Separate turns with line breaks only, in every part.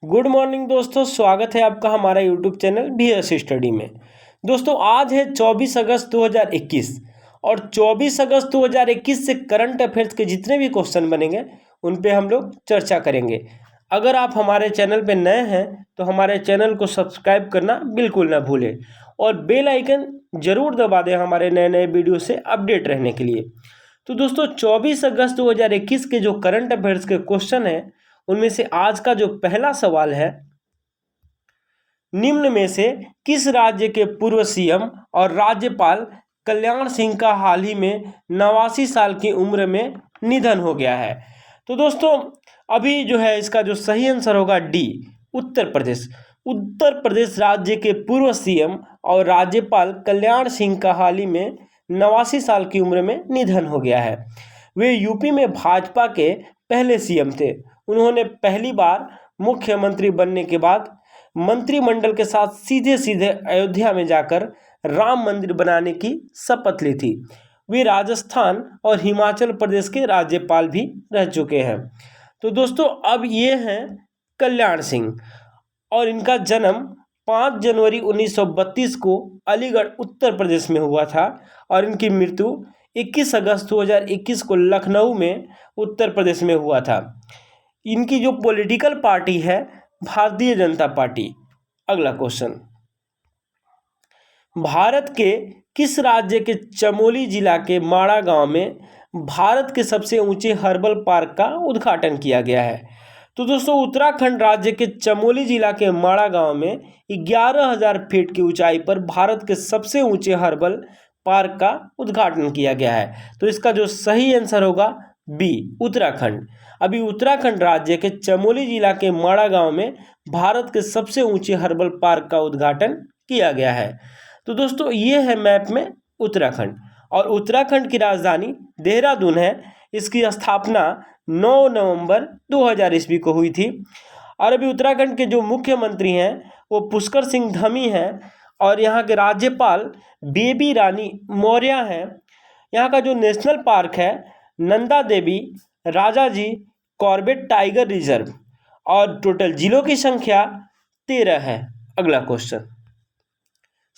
Good morning दोस्तों, स्वागत है आपका हमारा यूट्यूब चैनल BS स्टडी में। दोस्तों आज है 24 अगस्त 2021 और 24 अगस्त 2021 से करंट अफेयर्स के जितने भी क्वेश्चन बनेंगे उन पे हम लोग चर्चा करेंगे। अगर आप हमारे चैनल पे नए हैं तो हमारे चैनल को सब्सक्राइब करना बिल्कुल ना भूलें और बेल आइकन ज़रूर दबा दें हमारे नए नए वीडियो से अपडेट रहने के लिए। तो दोस्तों 24 अगस्त 2021 के जो करंट अफेयर्स के क्वेश्चन हैं उनमें से आज का जो पहला सवाल है, निम्न में से किस राज्य के पूर्व सीएम और राज्यपाल कल्याण सिंह का हाल ही में 89 साल की उम्र में निधन हो गया है। तो दोस्तों अभी जो है इसका जो सही आंसर होगा डी, उत्तर प्रदेश। उत्तर प्रदेश राज्य के पूर्व सीएम और राज्यपाल कल्याण सिंह का हाल ही में 89 साल की उम्र में निधन हो गया है। वे यूपी में भाजपा के पहले सीएम थे। उन्होंने पहली बार मुख्यमंत्री बनने के बाद मंत्रिमंडल के साथ सीधे सीधे अयोध्या में जाकर राम मंदिर बनाने की शपथ ली थी। वे राजस्थान और हिमाचल प्रदेश के राज्यपाल भी रह चुके हैं। तो दोस्तों अब ये हैं कल्याण सिंह और इनका जन्म 5 जनवरी 1932 को अलीगढ़ उत्तर प्रदेश में हुआ था और इनकी मृत्यु 21 अगस्त 2021 को लखनऊ में उत्तर प्रदेश में हुआ था। इनकी जो पॉलिटिकल पार्टी है भारतीय जनता पार्टी। अगला क्वेश्चन, भारत के किस राज्य के चमोली जिला के माड़ा गांव में भारत के सबसे ऊंचे हर्बल पार्क का उद्घाटन किया गया है? तो दोस्तों उत्तराखंड राज्य के चमोली जिला के माड़ा गांव में 11,000 फीट की ऊंचाई पर भारत के सबसे ऊंचे हर्बल पार्क का उद्घाटन किया गया है। तो इसका जो सही आंसर होगा बी, उत्तराखंड। अभी उत्तराखंड राज्य के चमोली जिला के माड़ा गांव में भारत के सबसे ऊंचे हर्बल पार्क का उद्घाटन किया गया है। तो दोस्तों ये है मैप में उत्तराखंड और उत्तराखंड की राजधानी देहरादून है। इसकी स्थापना 9 नवंबर 2000 ईस्वी को हुई थी। और अभी उत्तराखंड के जो मुख्यमंत्री हैं वो पुष्कर सिंह धामी हैं और यहाँ के राज्यपाल बेबी रानी मौर्य हैं। यहाँ का जो नेशनल पार्क है Nanda Devi Rajaji Corbett tiger reserve और टोटल जिलों की संख्या 13 है। अगला क्वेश्चन,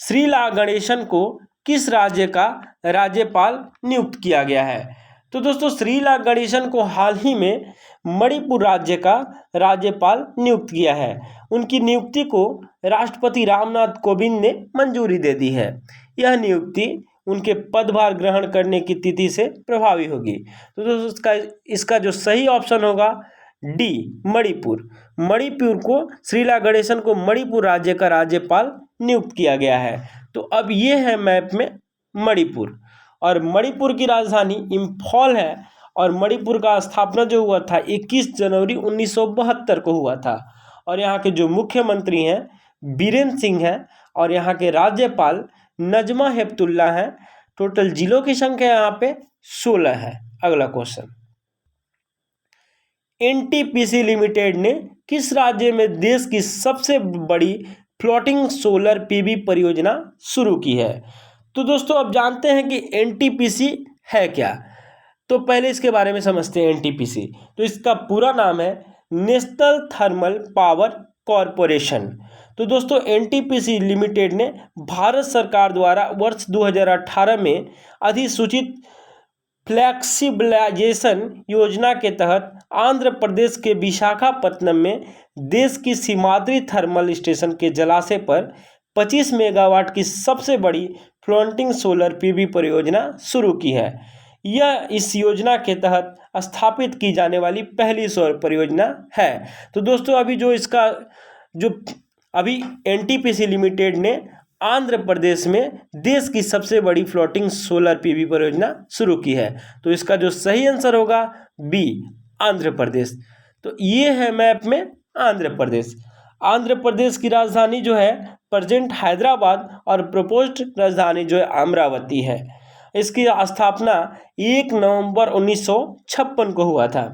श्रीला गणेशन को किस राज्य का राज्यपाल नियुक्त किया गया है? तो दोस्तों श्रीला गणेशन को हाल ही में मणिपुर राज्य का राज्यपाल नियुक्त किया है। उनकी नियुक्ति को राष्ट्रपति रामनाथ कोविंद ने मंजूरी दे दी है। यह नियुक्ति उनके पदभार ग्रहण करने की तिथि से प्रभावी होगी। तो दोस्तों इसका जो सही ऑप्शन होगा डी, मणिपुर। मणिपुर को श्रीला गणेशन को मणिपुर राज्य का राज्यपाल नियुक्त किया गया है। तो अब ये है मैप में मणिपुर और मणिपुर की राजधानी इम्फॉल है और मणिपुर का स्थापना जो हुआ था 21 जनवरी 1972 को हुआ था। और यहाँ के जो मुख्यमंत्री हैं बीरेन सिंह हैं और यहाँ के राज्यपाल नजमा हेपतुल्ला हैं। टोटल जिलों की संख्या यहाँ पे 16 है। अगला क्वेश्चन, NTPC लिमिटेड ने किस राज्य में देश की सबसे बड़ी फ्लोटिंग सोलर PV परियोजना शुरू की है? तो दोस्तों अब जानते हैं कि NTPC है क्या। तो पहले इसके बारे में समझते हैं। NTPC तो इसका पूरा नाम है नेशनल थर्मल पावर कॉरपोरेशन। तो दोस्तों NTPC लिमिटेड ने भारत सरकार द्वारा वर्ष 2018 में अधिसूचित फ्लेक्सिबलाइजेशन योजना के तहत आंध्र प्रदेश के विशाखापत्तनम में देश की सीमांतरी थर्मल स्टेशन के जलाशय पर 25 मेगावाट की सबसे बड़ी फ्लोटिंग सोलर PV परियोजना शुरू की है। यह इस योजना के तहत स्थापित की जाने वाली पहली सौर परियोजना है। तो दोस्तों अभी NTPC लिमिटेड ने आंध्र प्रदेश में देश की सबसे बड़ी फ्लोटिंग सोलर PV परियोजना शुरू की है। तो इसका जो सही आंसर होगा बी, आंध्र प्रदेश। तो ये है मैप में आंध्र प्रदेश। आंध्र प्रदेश की राजधानी जो है प्रेजेंट हैदराबाद और प्रपोज्ड राजधानी जो है अमरावती है। इसकी स्थापना 1 नवंबर 1956 को हुआ था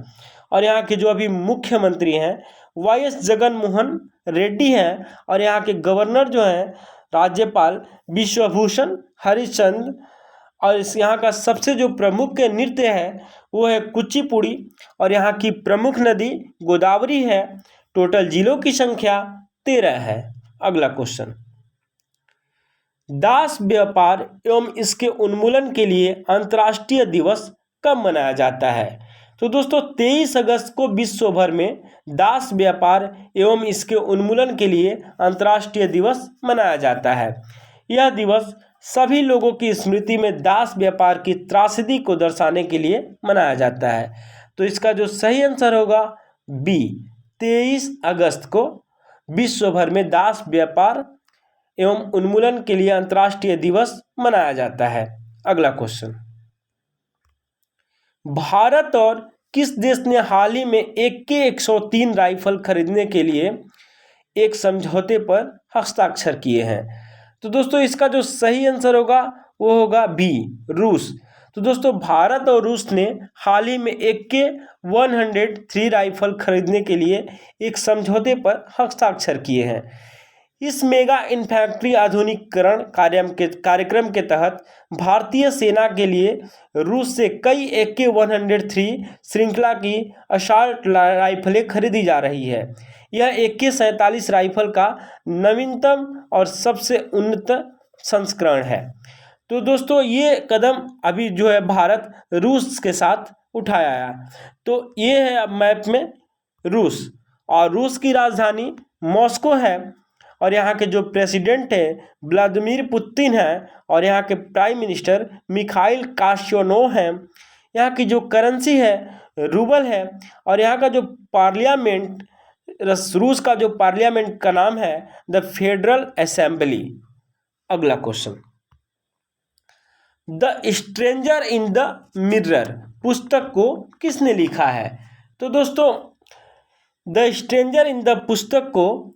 और यहाँ के जो अभी मुख्यमंत्री हैं YS जगनमोहन रेड्डी हैं और यहाँ के गवर्नर जो हैं राज्यपाल विश्वभूषण हरिचंद्र। और यहाँ का सबसे जो प्रमुख नृत्य है वो है कुचिपुड़ी और यहाँ की प्रमुख नदी गोदावरी है। टोटल जिलों की संख्या 13 है। अगला क्वेश्चन, दास व्यापार एवं इसके उन्मूलन के लिए अंतर्राष्ट्रीय दिवस कब मनाया जाता है? तो दोस्तों 23 अगस्त को विश्व भर में दास व्यापार एवं इसके उन्मूलन के लिए अंतर्राष्ट्रीय दिवस मनाया जाता है। यह दिवस सभी लोगों की स्मृति में दास व्यापार की त्रासदी को दर्शाने के लिए मनाया जाता है। तो इसका जो सही आंसर होगा बी, 23 अगस्त को विश्व भर में दास व्यापार एवं उन्मूलन के लिए अंतर्राष्ट्रीय दिवस मनाया जाता है। अगला क्वेश्चन, भारत और किस देश ने हाल ही में AK-103 राइफल खरीदने के लिए एक समझौते पर हस्ताक्षर किए हैं? तो दोस्तों इसका जो सही आंसर होगा वो होगा बी, रूस। तो दोस्तों भारत और रूस ने हाल ही में AK-103 राइफल खरीदने के लिए एक समझौते पर हस्ताक्षर किए हैं। इस मेगा इन्फैंट्री आधुनिकीकरण कार्यक्रम के तहत भारतीय सेना के लिए रूस से कई AK-103 श्रृंखला की असॉल्ट राइफलें खरीदी जा रही है। यह AK-47 राइफल का नवीनतम और सबसे उन्नत संस्करण है। तो दोस्तों ये कदम अभी जो है भारत रूस के साथ उठाया है। तो ये है अब मैप में रूस, और रूस की राजधानी मॉस्को है, और यहाँ के जो प्रेसिडेंट हैं व्लादिमीर पुतिन हैं, और यहाँ के प्राइम मिनिस्टर मिखाइल काशियानोव हैं। यहाँ की जो करेंसी है रूबल है, और यहाँ का जो पार्लियामेंट, रूस का जो पार्लियामेंट का नाम है द फेडरल असेंबली। अगला question, the stranger in the mirror पुस्तक को किसने लिखा है? तो दोस्तों द स्ट्रेंजर इन द पुस्तक को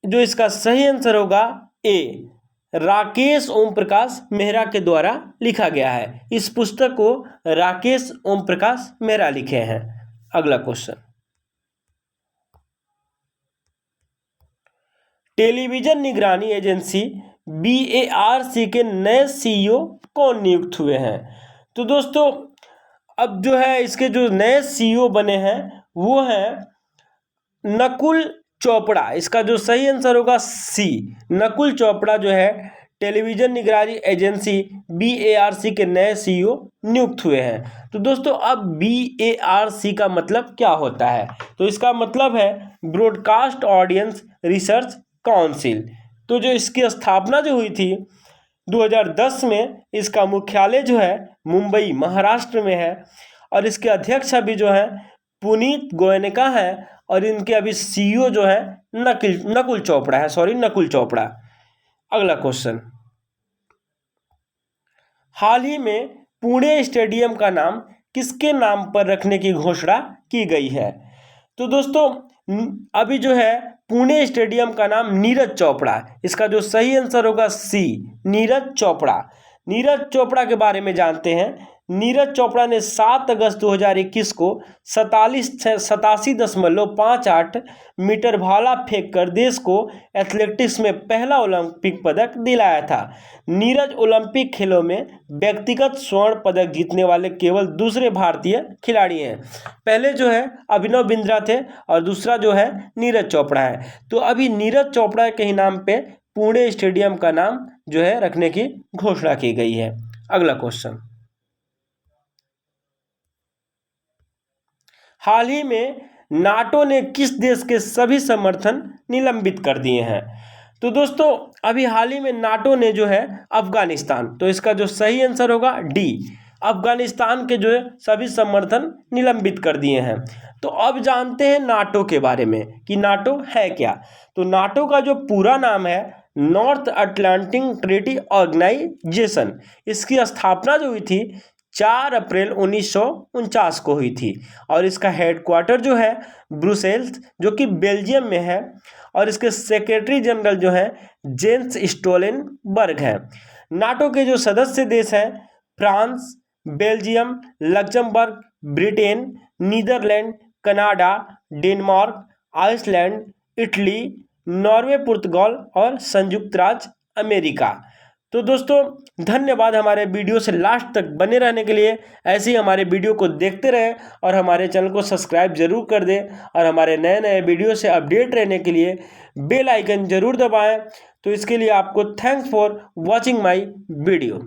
जो इसका सही आंसर होगा ए, राकेश ओम प्रकाश मेहरा के द्वारा लिखा गया है। इस पुस्तक को राकेश ओम प्रकाश मेहरा लिखे हैं। अगला क्वेश्चन, टेलीविजन निगरानी एजेंसी BARC के नए CEO कौन नियुक्त हुए हैं? तो दोस्तों अब जो है इसके जो नए CEO बने हैं वो हैं नकुल चोपड़ा। इसका जो सही आंसर होगा सी, नकुल चोपड़ा जो है टेलीविजन निगरानी एजेंसी BARC के नए CEO नियुक्त हुए हैं। तो दोस्तों अब BARC का मतलब क्या होता है? तो इसका मतलब है ब्रॉडकास्ट ऑडियंस रिसर्च काउंसिल। तो जो इसकी स्थापना जो हुई थी 2010 में, इसका मुख्यालय जो है मुंबई महाराष्ट्र में है, और इसके अध्यक्ष अभी जो है पुनीत गोयनका है, और इनके अभी CEO जो है नकुल चोपड़ा है, नकुल चोपड़ा। अगला क्वेश्चन, हाल ही में पुणे स्टेडियम का नाम किसके नाम पर रखने की घोषणा की गई है? तो दोस्तों अभी जो है पुणे स्टेडियम का नाम नीरज चोपड़ा, इसका जो सही आंसर होगा सी, नीरज चोपड़ा। नीरज चोपड़ा के बारे में जानते हैं। नीरज चोपड़ा ने 7 अगस्त 2021 को 87.58 मीटर भाला फेंक कर देश को एथलेटिक्स में पहला ओलंपिक पदक दिलाया था। नीरज ओलंपिक खेलों में व्यक्तिगत स्वर्ण पदक जीतने वाले केवल दूसरे भारतीय खिलाड़ी हैं। पहले जो है अभिनव बिंद्रा थे, और दूसरा जो है नीरज चोपड़ा है। तो अभी नीरज चोपड़ा के ही नाम पे पुणे स्टेडियम का नाम जो है रखने की घोषणा की गई है। अगला क्वेश्चन, हाल ही में नाटो ने किस देश के सभी समर्थन निलंबित कर दिए हैं? तो दोस्तों अभी हाल ही में नाटो ने जो है अफगानिस्तान, तो इसका जो सही आंसर होगा डी, अफगानिस्तान के जो है सभी समर्थन निलंबित कर दिए हैं। तो अब जानते हैं नाटो के बारे में कि नाटो है क्या। तो नाटो का जो पूरा नाम है नॉर्थ अटलांटिक ट्रीटी ऑर्गेनाइजेशन। इसकी स्थापना जो हुई थी 4 अप्रैल 1949 को हुई थी, और इसका हेडक्वार्टर जो है ब्रुसेल्स जो कि बेल्जियम में है, और इसके सेक्रेटरी जनरल जो है जेंस स्टोलनबर्ग हैं। नाटो के जो सदस्य देश हैं France, Belgium, Luxembourg, Britain, Netherland, Canada, Denmark, Iceland, Italy, Norway, पुर्तगाल और संयुक्त राज्य अमेरिका। तो दोस्तों धन्यवाद हमारे वीडियो से लास्ट तक बने रहने के लिए। ऐसे ही हमारे वीडियो को देखते रहें और हमारे चैनल को सब्सक्राइब जरूर कर दें और हमारे नए नए वीडियो से अपडेट रहने के लिए बेल आइकन जरूर दबाएं। तो इसके लिए आपको thanks for watching my video.